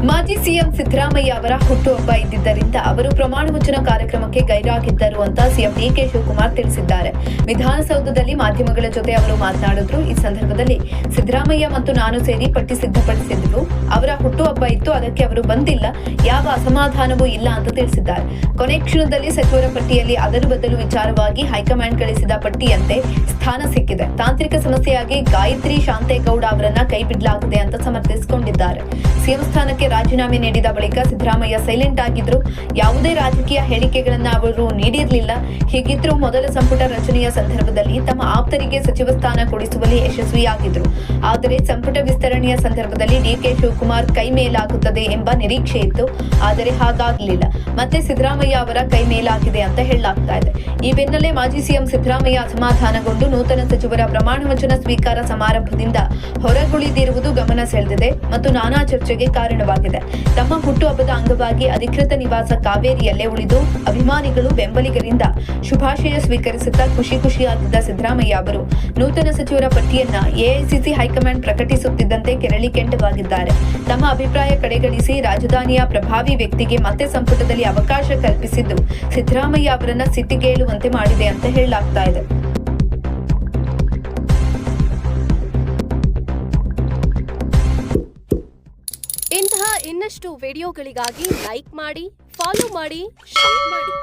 ಮಾಜಿ ಸಿಎಂ ಸಿದ್ದರಾಮಯ್ಯ ಅವರ ಹುಟ್ಟುಹಬ್ಬ ಇದ್ದಿದ್ದರಿಂದ ಅವರು ಪ್ರಮಾಣ ವಚನ ಕಾರ್ಯಕ್ರಮಕ್ಕೆ ಗೈರಾಗಿದ್ದರು ಅಂತ ಸಿಎಂ ಡಿಕೆ ಶಿವಕುಮಾರ್ ತಿಳಿಸಿದ್ದಾರೆ. ವಿಧಾನಸೌಧದಲ್ಲಿ ಮಾಧ್ಯಮಗಳ ಜೊತೆ ಅವರು ಮಾತನಾಡಿದ್ರು. ಈ ಸಂದರ್ಭದಲ್ಲಿ ಸಿದ್ದರಾಮಯ್ಯ ಮತ್ತು ನಾನು ಸೇರಿ ಪಟ್ಟಿ ಸಿದ್ಧಪಡಿಸಿದ್ರು. ಅವರ ಹುಟ್ಟುಹಬ್ಬ ಇತ್ತು, ಅದಕ್ಕೆ ಅವರು ಬಂದಿಲ್ಲ, ಯಾವ ಅಸಮಾಧಾನವೂ ಇಲ್ಲ ಅಂತ ತಿಳಿಸಿದ್ದಾರೆ. ಕೊನೆ ಕ್ಷಣದಲ್ಲಿ ಸಚಿವರ ಪಟ್ಟಿಯಲ್ಲಿ ಅದರ ಬದಲು ವಿಚಾರವಾಗಿ ಹೈಕಮಾಂಡ್ ಕಳಿಸಿದ ಪಟ್ಟಿಯಂತೆ ಸ್ಥಾನ ಸಿಕ್ಕಿದೆ. ತಾಂತ್ರಿಕ ಸಮಸ್ಯೆಯಾಗಿ ಗಾಯತ್ರಿ ಶಾಂತೇಗೌಡ ಅವರನ್ನ ಕೈಬಿಡಲಾಗಿದೆ ಅಂತ ಸಮರ್ಥಿಸಿಕೊಂಡಿದ್ದಾರೆ. ಸಿಎಂ ಸ್ಥಾನಕ್ಕೆ ರಾಜೀನಾಮೆ ನೀಡಿದ ಬಳಿಕ ಸಿದ್ದರಾಮಯ್ಯ ಸೈಲೆಂಟ್ ಆಗಿದ್ರು. ಯಾವುದೇ ರಾಜಕೀಯ ಹೇಳಿಕೆಗಳನ್ನ ಅವರು ನೀಡಿರಲಿಲ್ಲ. ಹೀಗಿದ್ರೂ ಮೊದಲ ಸಂಪುಟ ರಚನೆಯ ಸಂದರ್ಭದಲ್ಲಿ ತಮ್ಮ ಆಪ್ತರಿಗೆ ಸಚಿವ ಸ್ಥಾನ ಕೊಡಿಸುವಲ್ಲಿ ಯಶಸ್ವಿಯಾಗಿದ್ರು. ಆದರೆ ಸಂಪುಟ ವಿಸ್ತರಣೆಯ ಸಂದರ್ಭದಲ್ಲಿ ಡಿಕೆ ಶಿವಕುಮಾರ್ ಕೈ ಮೇಲಾಗುತ್ತದೆ ಎಂಬ ನಿರೀಕ್ಷೆ ಇತ್ತು. ಆದರೆ ಹಾಗಾಗಲಿಲ್ಲ. ಮತ್ತೆ ಸಿದ್ದರಾಮಯ್ಯ ಅವರ ಕೈ ಮೇಲಾಗಿದೆ ಅಂತ ಹೇಳಲಾಗ್ತಾ ಇದೆ. ಈ ಬೆನ್ನಲ್ಲೇ ಮಾಜಿ ಸಿಎಂ ಸಿದ್ದರಾಮಯ್ಯ ಅಸಮಾಧಾನಗೊಂಡು ನೂತನ ಸಚಿವರ ಪ್ರಮಾಣ ವಚನ ಸ್ವೀಕಾರ ಸಮಾರಂಭದಿಂದ ಹೊರಗುಳಿದಿರುವುದು ಗಮನ ಸೆಳೆದಿದೆ ಮತ್ತು ನಾನಾ ಚರ್ಚೆಗೆ ಕಾರಣವಾಗಿದೆ. ತಮ್ಮ ಹುಟ್ಟುಹಬ್ಬದ ಅಂಗವಾಗಿ ಅಧಿಕೃತ ನಿವಾಸ ಕಾವೇರಿಯಲ್ಲೇ ಉಳಿದು ಅಭಿಮಾನಿಗಳು ಬೆಂಬಲಿಗರಿಂದ ಶುಭಾಶಯ ಸ್ವೀಕರಿಸುತ್ತಾ ಖುಷಿಯಾಗಿದ್ದ ಸಿದ್ದರಾಮಯ್ಯ ಅವರು ನೂತನ ಸಚಿವರ ಪಟ್ಟಿಯನ್ನ ಎಐಸಿಸಿ ಹೈಕಮಾಂಡ್ ಪ್ರಕಟಿಸುತ್ತಿದ್ದಂತೆ ಕೆರಳಿ ಕೆಂಡವಾಗಿದ್ದಾರೆ. ತಮ್ಮ ಅಭಿಪ್ರಾಯ ಕಡೆಗಣಿಸಿ ರಾಜಧಾನಿಯ ಪ್ರಭಾವಿ ವ್ಯಕ್ತಿಗೆ ಮತ್ತೆ ಸಂಪುಟದಲ್ಲಿ ಅವಕಾಶ ಕಲ್ಪಿಸಿದ್ದು ಸಿದ್ದರಾಮಯ್ಯ ಅವರನ್ನ ಸಿಟ್ಟಿಗೇಳುವಂತೆ ಮಾಡಿದೆ ಅಂತ ಹೇಳಲಾಗ್ತಾ ಇದೆ. ಇಂತಹ ಇನ್ನಷ್ಟು ವಿಡಿಯೋಗಳಿಗಾಗಿ ಲೈಕ್ ಮಾಡಿ, ಫಾಲೋ ಮಾಡಿ, ಶೇರ್ ಮಾಡಿ.